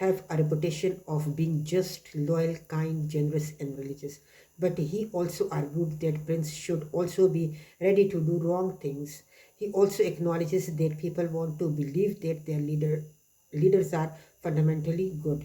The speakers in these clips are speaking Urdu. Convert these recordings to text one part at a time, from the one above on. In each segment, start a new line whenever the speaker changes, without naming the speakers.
have a reputation of being just, loyal, kind, generous and religious. But he also argued that prince should also be ready to do wrong things. He also acknowledges that people want to believe that their leaders are fundamentally good.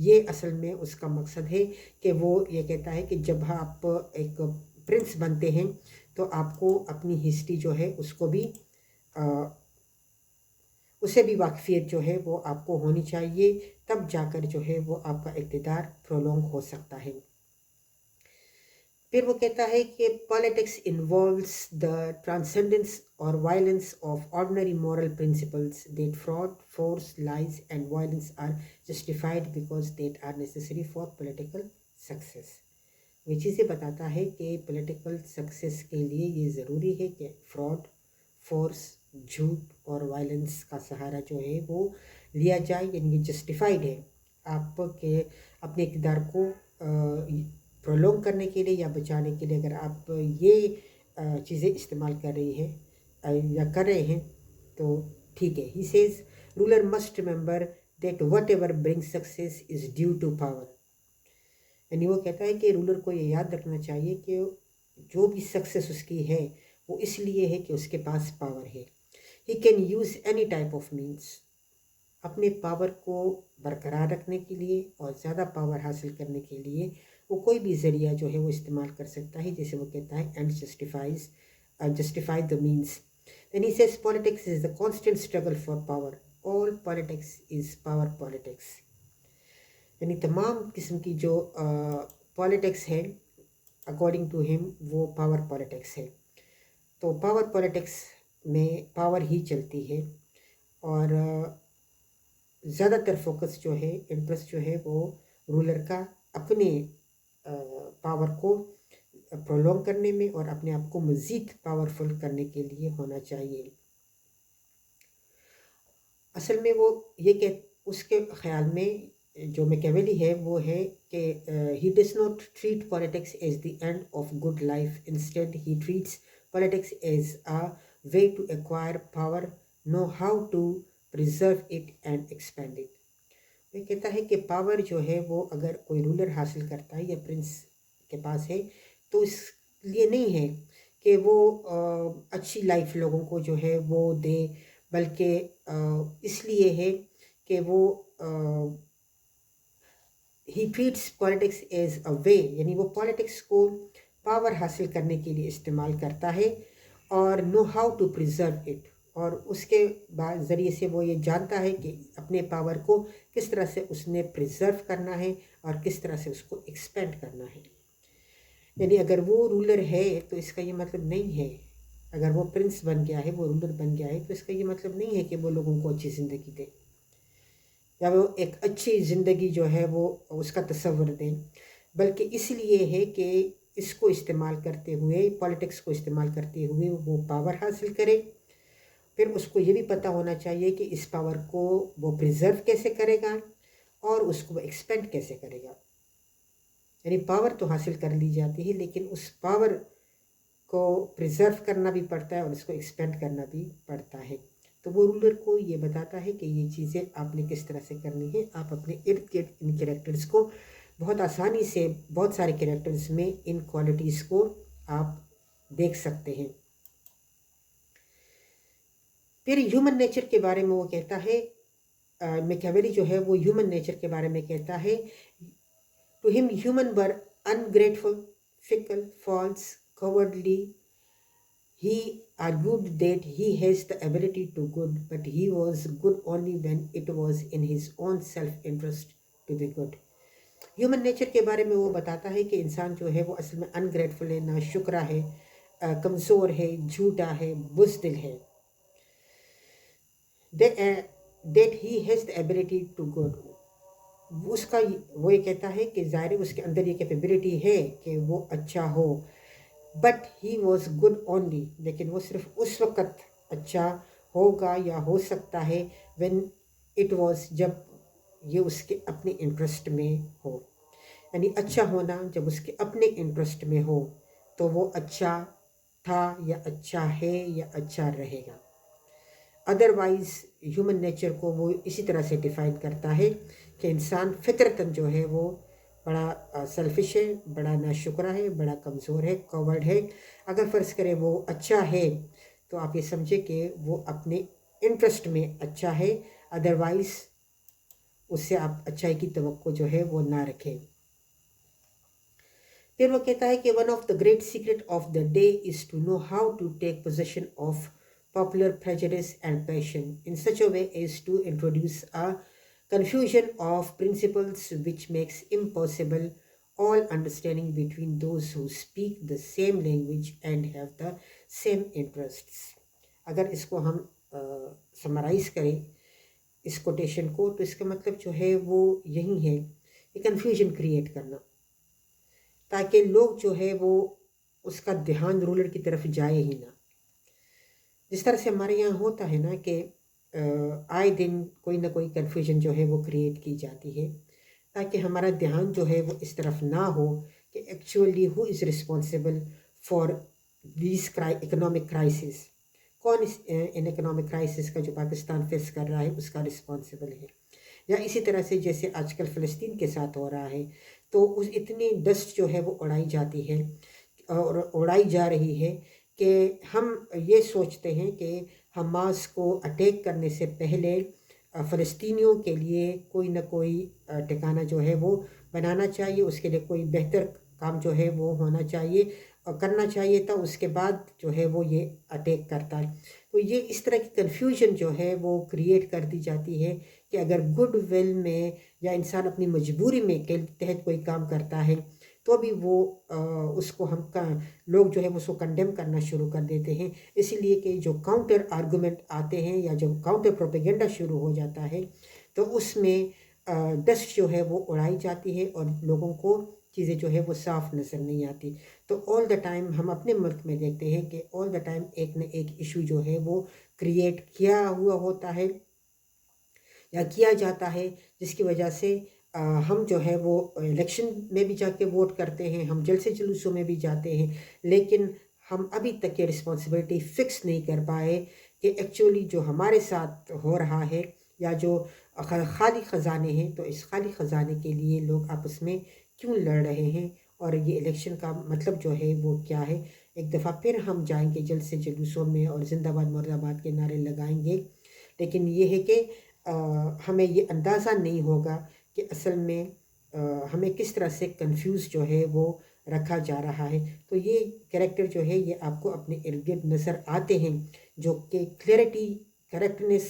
یہ اصل میں اس کا مقصد ہے کہ وہ یہ کہتا ہے کہ جب آپ ایک پرنس بنتے ہیں تو آپ کو اپنی ہسٹری جو ہے اس کو بھی اسے بھی واقفیت جو ہے وہ آپ کو ہونی چاہیے، تب جا کر جو ہے وہ آپ کا اقتدار پرولونگ ہو سکتا ہے۔ پھر وہ کہتا ہے کہ پالیٹکس انوالوز دا ٹرانسینڈنس اور violence of ordinary moral principles that fraud, force, lies and violence are justified because that are necessary for political success. یہ چیزیں بتاتا ہے کہ پولیٹیکل سکسیس کے لیے یہ ضروری ہے کہ فراڈ، فورس، جھوٹ اور وائلنس کا سہارا جو ہے وہ لیا جائے، یعنی یہ جسٹیفائڈ ہے آپ کے اپنے اقتدار کو پرولونگ کرنے کے لیے یا بچانے کے لیے۔ اگر آپ یہ چیزیں استعمال کر رہی ہیں یا کر رہے ہیں تو ٹھیک ہے۔ He says ruler must remember that whatever bring success is due to power, یعنی وہ کہتا ہے کہ رولر کو یہ یاد رکھنا چاہیے کہ جو بھی سکسیس اس کی ہے وہ اس لیے ہے کہ اس کے پاس پاور ہے۔ He can use any type of means, اپنے پاور کو برقرار رکھنے کے لیے اور زیادہ پاور حاصل کرنے کے لیے وہ کوئی بھی ذریعہ جو ہے وہ استعمال کر سکتا ہے، جیسے وہ کہتا ہے end justify the means. Then he says politics is the constant struggle for power, all politics is power politics, یعنی تمام قسم کی جو پالیٹکس ہے اکارڈنگ ٹو ہم وہ پاور پالیٹکس ہے۔ تو پاور پالیٹکس میں پاور ہی چلتی ہے، اور زیادہ تر فوکس جو ہے، انٹرسٹ جو ہے وہ رولر کا اپنے پاور کو پرولونگ کرنے میں اور اپنے آپ کو مزید پاورفل کرنے کے لیے ہونا چاہیے۔ اصل میں وہ یہ کہ اس کے خیال میں جو میکیویلی ہے وہ ہے کہ he does not treat politics as the end of good life, instead he treats politics as a way to acquire power, know how to preserve it and expand it. وہ کہتا ہے کہ پاور جو ہے وہ اگر کوئی رولر حاصل کرتا ہے یا پرنس کے پاس ہے تو اس لیے نہیں ہے کہ وہ اچھی لائف لوگوں کو جو ہے وہ دے، بلکہ اس لیے ہے کہ وہ ہی ٹریٹس پالیٹکس ایز اے وے، یعنی وہ پالیٹکس کو پاور حاصل کرنے کے لیے استعمال کرتا ہے، اور know how to preserve it, اور اس کے بعد ذریعے سے وہ یہ جانتا ہے کہ اپنے پاور کو کس طرح سے اس نے پریزرو کرنا ہے اور کس طرح سے اس کو ایکسپینڈ کرنا ہے۔ یعنی اگر وہ رولر ہے تو اس کا یہ مطلب نہیں ہے، اگر وہ پرنس بن گیا ہے، وہ رولر بن گیا ہے، تو اس کا یہ مطلب نہیں ہے کہ وہ لوگوں کو اچھی زندگی دے یا وہ ایک اچھی زندگی جو ہے وہ اس کا تصور دیں، بلکہ اس لیے ہے کہ اس کو استعمال کرتے ہوئے، پالیٹکس کو استعمال کرتے ہوئے وہ پاور حاصل کرے۔ پھر اس کو یہ بھی پتہ ہونا چاہیے کہ اس پاور کو وہ پریزرو کیسے کرے گا اور اس کو وہ ایکسپینڈ کیسے کرے گا۔ یعنی پاور تو حاصل کر لی جاتی ہے، لیکن اس پاور کو پریزرو کرنا بھی پڑتا ہے اور اس کو ایکسپینڈ کرنا بھی پڑتا ہے۔ تو وہ رولر کو یہ بتاتا ہے کہ یہ چیزیں آپ نے کس طرح سے کرنی ہے۔ آپ اپنے ارد گرد ان کریکٹرز کو بہت آسانی سے، بہت سارے کریکٹرز میں ان کوالٹیز کو آپ دیکھ سکتے ہیں۔ پھر ہیومن نیچر کے بارے میں وہ کہتا ہے، میکیویلی جو ہے وہ ہیومن نیچر کے بارے میں کہتا ہے، ٹو ہم human were ungrateful, fickle, false, cowardly. He argued that he has the ability to good, but he was good only when it was in his own self-interest to be good. Human nature کے بارے میں وہ بتاتا ہے کہ انسان جو ہے وہ اصل میں انگریٹفل ہے، ناشکرا ہے، کمزور ہے، جھوٹا ہے، بزدل ہے۔ That he has the ability to good. اس کا وہ یہ کہتا ہے کہ ظاہر اس کے اندر یہ کیپیبلٹی ہے کہ وہ اچھا ہو، but he was good only, لیکن وہ صرف اس وقت اچھا ہوگا یا ہو سکتا ہے وین اٹ واز، جب یہ اس کے اپنے انٹرسٹ میں ہو، یعنی اچھا ہونا جب اس کے اپنے انٹرسٹ میں ہو تو وہ اچھا تھا یا اچھا ہے یا اچھا رہے گا۔ ادروائز ہیومن نیچر کو وہ اسی طرح سے ڈیفائن کرتا ہے کہ انسان فطرتاً جو ہے وہ بڑا سیلفش ہے، بڑا ناشکرا ہے، بڑا کمزور ہے، کاورڈ ہے۔ اگر فرض کرے وہ اچھا ہے تو آپ یہ سمجھے کہ وہ اپنے انٹرسٹ میں اچھا ہے، ادروائز اس سے آپ اچھائی کی توقع جو ہے وہ نہ رکھیں۔ پھر وہ کہتا ہے کہ one of the great secret of the day is to know how to take position of popular prejudice and passion in such a way as to introduce a confusion of principles which makes impossible all understanding between those who speak the same language and have the same interests۔ اگر اس کو ہم سمرائز کریں اس کوٹیشن کو، تو اس کا مطلب جو ہے وہ یہی ہے کہ کنفیوژن کریٹ کرنا، تاکہ لوگ جو ہے وہ اس کا دھیان رولر کی طرف جائے ہی نہ۔ جس طرح سے ہمارے یہاں ہوتا ہے نا کہ آئے دن کوئی نہ کوئی کنفیوژن جو ہے وہ کریٹ کی جاتی ہے، تاکہ ہمارا دھیان جو ہے وہ اس طرف نہ ہو کہ actually who is responsible for these economic crisis, کون اس ان اکنامک کرائسس کا جو پاکستان فیس کر رہا ہے اس کا رسپانسیبل ہے۔ یا اسی طرح سے جیسے آج کل فلسطین کے ساتھ ہو رہا ہے، تو اس اتنی ڈسٹ جو ہے وہ اڑائی جاتی ہے اور اڑائی جا رہی ہے کہ ہم یہ سوچتے ہیں کہ حماس کو اٹیک کرنے سے پہلے فلسطینیوں کے لیے کوئی نہ کوئی ٹھکانہ جو ہے وہ بنانا چاہیے، اس کے لیے کوئی بہتر کام جو ہے وہ ہونا چاہیے اور کرنا چاہیے تھا، اس کے بعد جو ہے وہ یہ اٹیک کرتا ہے۔ تو یہ اس طرح کی کنفیوژن جو ہے وہ کریٹ کر دی جاتی ہے کہ اگر گڈ ول میں یا انسان اپنی مجبوری میں کے تحت کوئی کام کرتا ہے تو بھی وہ اس کو لوگ جو ہے اس کو کنڈیم کرنا شروع کر دیتے ہیں، اسی لیے کہ جو کاؤنٹر آرگومنٹ آتے ہیں یا جو کاؤنٹر پروپیگنڈا شروع ہو جاتا ہے تو اس میں ڈسٹ جو ہے وہ اڑائی جاتی ہے اور لوگوں کو چیزیں جو ہے وہ صاف نظر نہیں آتی۔ تو آل دا ٹائم ہم اپنے ملک میں دیکھتے ہیں کہ آل دا ٹائم ایک نہ ایک ایشو جو ہے وہ کریٹ کیا ہوا ہوتا ہے یا کیا جاتا ہے، جس کی وجہ سے ہم جو ہے وہ الیکشن میں بھی جا کے ووٹ کرتے ہیں، ہم جلسے جلوسوں میں بھی جاتے ہیں، لیکن ہم ابھی تک یہ رسپانسبلٹی فکس نہیں کر پائے کہ ایکچولی جو ہمارے ساتھ ہو رہا ہے یا جو خالی خزانے ہیں، تو اس خالی خزانے کے لیے لوگ آپس میں کیوں لڑ رہے ہیں اور یہ الیکشن کا مطلب جو ہے وہ کیا ہے۔ ایک دفعہ پھر ہم جائیں گے جلسے جلوسوں میں اور زندہ باد مرد آباد کے نعرے لگائیں گے، لیکن یہ ہے کہ ہمیں یہ اندازہ نہیں ہوگا کہ اصل میں ہمیں کس طرح سے کنفیوز جو ہے وہ رکھا جا رہا ہے۔ تو یہ کریکٹر جو ہے یہ آپ کو اپنے ارد گرد نظر آتے ہیں، جو کہ کلیئرٹی کریکٹنس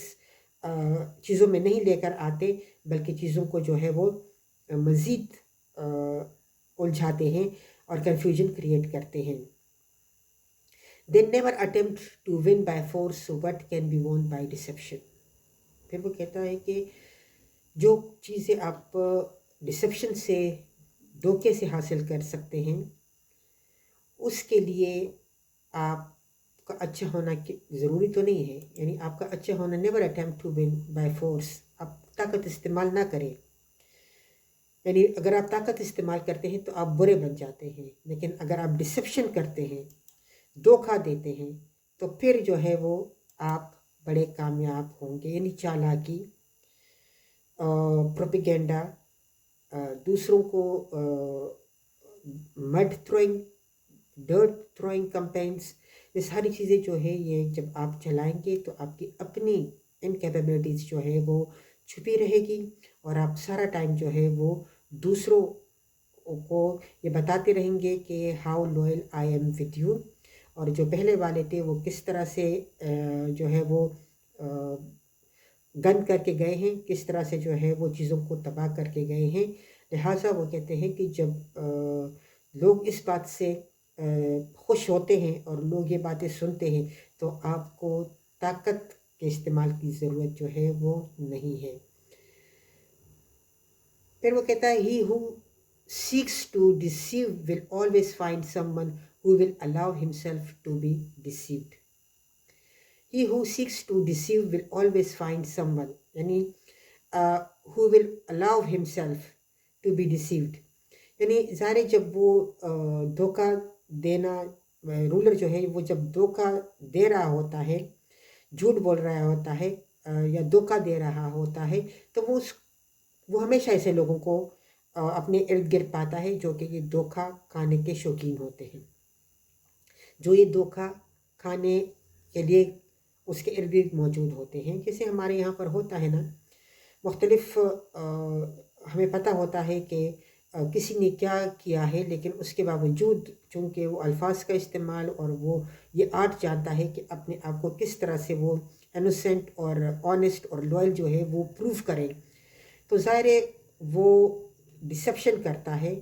چیزوں میں نہیں لے کر آتے، بلکہ چیزوں کو جو ہے وہ مزید الجھاتے ہیں اور کنفیوژن کریٹ کرتے ہیں۔ They never attempt to win by force what can be won by deception۔ پھر وہ کہتا ہے کہ جو چیزیں آپ ڈسیپشن سے، دھوکے سے حاصل کر سکتے ہیں، اس کے لیے آپ کا اچھا ہونا ضروری تو نہیں ہے، یعنی آپ کا اچھا ہونا never attempt to win by force, آپ طاقت استعمال نہ کریں، یعنی اگر آپ طاقت استعمال کرتے ہیں تو آپ برے بن جاتے ہیں، لیکن اگر آپ ڈسیپشن کرتے ہیں، دھوکہ دیتے ہیں، تو پھر جو ہے وہ آپ بڑے کامیاب ہوں گے۔ یعنی چالاکی، پروپیگنڈا، دوسروں کو mud throwing, dirt throwing campaigns, یہ ساری چیزیں جو ہے یہ جب آپ چلائیں گے تو آپ کی اپنی انکیپیبلٹیز جو ہے وہ چھپی رہے گی، اور آپ سارا ٹائم جو ہے وہ دوسروں کو یہ بتاتے رہیں گے کہ how loyal I am with you, اور جو پہلے والے تھے وہ کس طرح سے جو ہے وہ گن کر کے گئے ہیں، کس طرح سے جو ہے وہ چیزوں کو تباہ کر کے گئے ہیں۔ لہٰذا وہ کہتے ہیں کہ جب لوگ اس بات سے خوش ہوتے ہیں اور لوگ یہ باتیں سنتے ہیں تو آپ کو طاقت کے استعمال کی ضرورت جو ہے وہ نہیں ہے۔ پھر وہ کہتا ہے he who seeks to deceive will always find someone who will allow himself to be deceived۔ He who seeks to deceive will always find someone، یعنی who will allow himself to be deceived، یعنی ظاہر جب وہ دھوکہ دینا، رولر جو ہے وہ جب دھوکہ دے رہا ہوتا ہے، جھوٹ بول رہا ہوتا ہے یا دھوکہ دے رہا ہوتا ہے، تو وہ ہمیشہ ایسے لوگوں کو اپنے ارد گرد پاتا ہے جو کہ یہ دھوکہ کھانے کے شوقین ہوتے ہیں، جو یہ دھوکہ کھانے کے لیے اس کے ارد گرد موجود ہوتے ہیں۔ جیسے ہمارے یہاں پر ہوتا ہے نا مختلف ہمیں پتہ ہوتا ہے کہ کسی نے کیا کیا ہے، لیکن اس کے باوجود چونکہ وہ الفاظ کا استعمال اور وہ یہ آرٹ جانتا ہے کہ اپنے آپ کو کس طرح سے وہ انوسینٹ اور آنیسٹ اور لوئل جو ہے وہ پروف کرے، تو ظاہر ہے وہ ڈسیپشن کرتا ہے،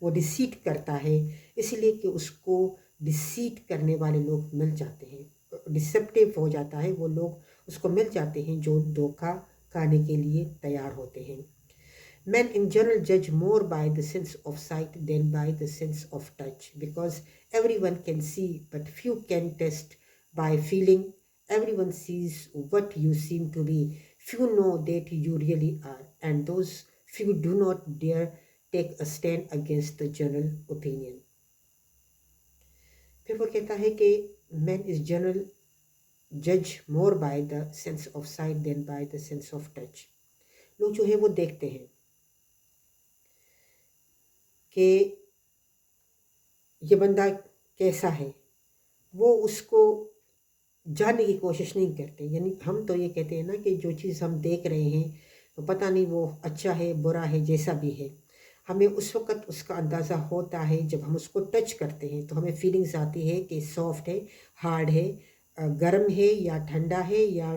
وہ ڈسیٹ کرتا ہے، اس لیے کہ اس کو ڈسیٹ کرنے والے لوگ مل جاتے ہیں، ڈسیپٹیو ہو جاتا ہے، وہ لوگ اس کو مل جاتے ہیں جو دھوکہ کھانے کے لیے تیار ہوتے ہیں۔ Men in general judge more by the sense of sight than by the sense of touch because everyone can see, but few can test by feeling. Everyone sees what you seem to be. Few know that you really are, and those few do not dare take a stand against the general opinion. پھر وہ کہتا ہے کہ men is general judge more by the sense of sight than by the sense of touch. لوگ جو ہے وہ دیکھتے ہیں کہ یہ بندہ کیسا ہے، وہ اس کو جاننے کی کوشش نہیں کرتے، یعنی ہم تو یہ کہتے ہیں نا کہ جو چیز ہم دیکھ رہے ہیں تو پتہ نہیں وہ اچھا ہے برا ہے جیسا بھی ہے، ہمیں اس وقت اس کا اندازہ ہوتا ہے جب ہم اس کو ٹچ کرتے ہیں تو ہمیں فیلنگز آتی ہے کہ سافٹ ہے، ہارڈ ہے، گرم ہے یا ٹھنڈا ہے یا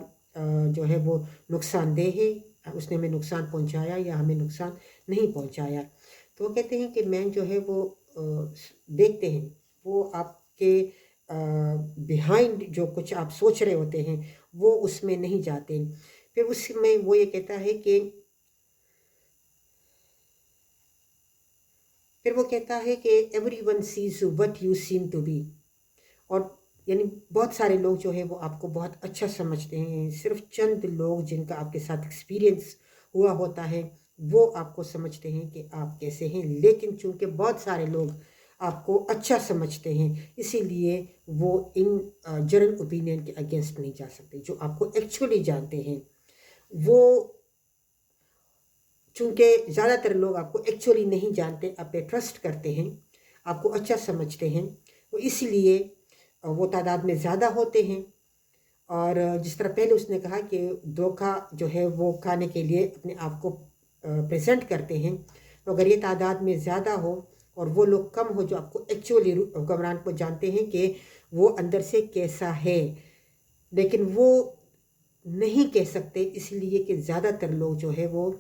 جو ہے وہ نقصان دہ ہے، اس نے ہمیں نقصان پہنچایا یا ہمیں نقصان نہیں پہنچایا۔ تو وہ کہتے ہیں کہ مین جو ہے وہ دیکھتے ہیں، وہ آپ کے بیہائنڈ جو کچھ آپ سوچ رہے ہوتے ہیں وہ اس میں نہیں جاتے۔ پھر اس میں وہ یہ کہتا ہے کہ everyone sees what you seem to be, اور یعنی بہت سارے لوگ جو ہے وہ آپ کو بہت اچھا سمجھتے ہیں، صرف چند لوگ جن کا آپ کے ساتھ ایکسپیرینس ہوا ہوتا ہے وہ آپ کو سمجھتے ہیں کہ آپ کیسے ہیں، لیکن چونکہ بہت سارے لوگ آپ کو اچھا سمجھتے ہیں اسی لیے وہ ان جنرل اوپینین کے اگینسٹ نہیں جا سکتے۔ جو آپ کو ایکچولی جانتے ہیں وہ، چونکہ زیادہ تر لوگ آپ کو ایکچولی نہیں جانتے، آپ پہ ٹرسٹ کرتے ہیں، آپ کو اچھا سمجھتے ہیں، وہ اس لیے وہ تعداد میں زیادہ ہوتے ہیں، اور جس طرح پہلے اس نے کہا کہ دھوکہ جو ہے وہ کھانے کے لیے اپنے آپ کو پریزنٹ کرتے ہیں، تو اگر یہ تعداد میں زیادہ ہو اور وہ لوگ کم ہو جو آپ کو ایکچولی حکمران کو جانتے ہیں کہ وہ اندر سے کیسا ہے، لیکن وہ نہیں کہہ سکتے اس لیے کہ زیادہ تر لوگ جو ہے وہ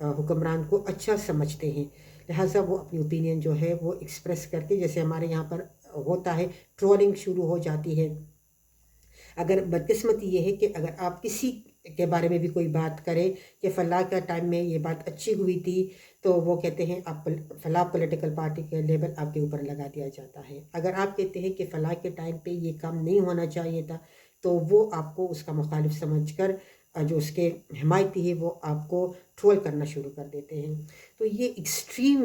حکمران کو اچھا سمجھتے ہیں، لہٰذا وہ اپنی اوپینین جو ہے وہ ایکسپریس کر کے، جیسے ہمارے یہاں پر ہوتا ہے ٹرولنگ شروع ہو جاتی ہے۔ اگر بدقسمتی یہ ہے کہ اگر آپ کسی کے بارے میں بھی کوئی بات کریں کہ فلاں کا ٹائم میں یہ بات اچھی ہوئی تھی تو وہ کہتے ہیں آپ فلاں پولیٹیکل پارٹی کا لیبل آپ کے اوپر لگا دیا جاتا ہے۔ اگر آپ کہتے ہیں کہ فلاں کے ٹائم پہ یہ کام نہیں ہونا چاہیے تھا تو وہ آپ کو اس کا مخالف سمجھ کر جو اس کے حمایتی ہے وہ آپ کو ٹرول کرنا شروع کر دیتے ہیں۔ تو یہ ایکسٹریم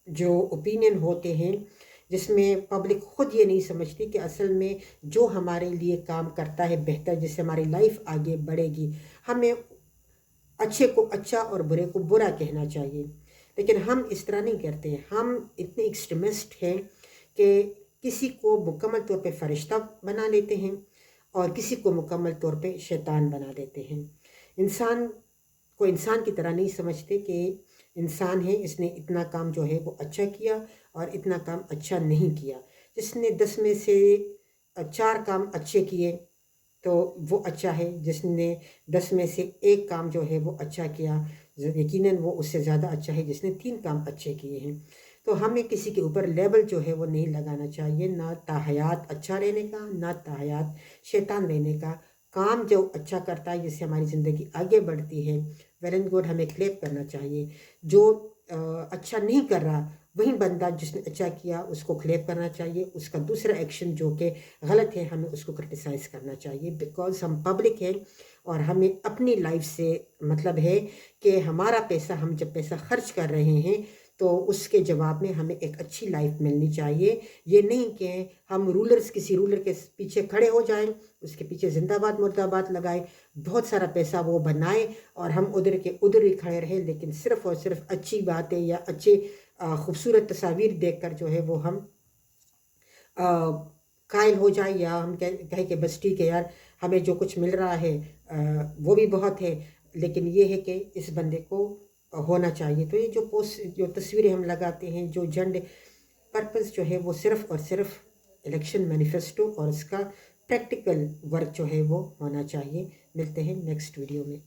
جو اوپینین ہوتے ہیں جس میں پبلک خود یہ نہیں سمجھتی کہ اصل میں جو ہمارے لیے کام کرتا ہے بہتر، جس سے ہماری لائف آگے بڑھے گی، ہمیں اچھے کو اچھا اور برے کو برا کہنا چاہیے، لیکن ہم اس طرح نہیں کرتے ہیں۔ ہم اتنے ایکسٹریمسٹ ہیں کہ کسی کو مکمل طور پہ فرشتہ بنا لیتے ہیں اور کسی کو مکمل طور پہ شیطان بنا دیتے ہیں۔ انسان کو انسان کی طرح نہیں سمجھتے کہ انسان ہے، اس نے اتنا کام جو ہے وہ اچھا کیا اور اتنا کام اچھا نہیں کیا۔ جس نے 10 میں سے 4 کام اچھے کیے تو وہ اچھا ہے، جس نے 10 میں سے 1 کام جو ہے وہ اچھا کیا یقیناً وہ اس سے زیادہ اچھا ہے جس نے 3 کام اچھے کیے ہیں۔ تو ہمیں کسی کے اوپر لیبل جو ہے وہ نہیں لگانا چاہیے، نہ تاحیات اچھا رہنے کا، نہ تاحیات شیطان رہنے کا۔ کام جو اچھا کرتا ہے جس سے ہماری زندگی آگے بڑھتی ہے، ویل اینڈ گڈ، ہمیں کلیپ کرنا چاہیے۔ جو اچھا نہیں کر رہا وہی بندہ جس نے اچھا کیا اس کو کلیپ کرنا چاہیے، اس کا دوسرا ایکشن جو کہ غلط ہے ہمیں اس کو کرٹیسائز کرنا چاہیے، بیکاز ہم پبلک ہیں اور ہمیں اپنی لائف سے مطلب ہے کہ ہمارا پیسہ، ہم جب پیسہ خرچ کر رہے ہیں تو اس کے جواب میں ہمیں ایک اچھی لائف ملنی چاہیے۔ یہ نہیں کہ ہم کسی رولر کے پیچھے کھڑے ہو جائیں، اس کے پیچھے زندہ باد مرد آباد لگائیں، بہت سارا پیسہ وہ بنائیں اور ہم ادھر کے ادھر ہی کھڑے رہیں، لیکن صرف اور صرف اچھی باتیں یا اچھے خوبصورت تصاویر دیکھ کر جو ہے وہ ہم قائل ہو جائیں، یا ہم کہیں کہ بس ٹھیک ہے یار ہمیں جو کچھ مل رہا ہے وہ بھی بہت ہے، لیکن یہ ہے کہ اس بندے کو ہونا چاہیے. تو یہ جو تصویریں ہم لگاتے ہیں، جو جھنڈے، پرپز جو ہے وہ صرف اور صرف الیکشن مینیفیسٹو اور اس کا پریکٹیکل ورک جو ہے وہ ہونا چاہیے. ملتے ہیں نیکسٹ ویڈیو میں.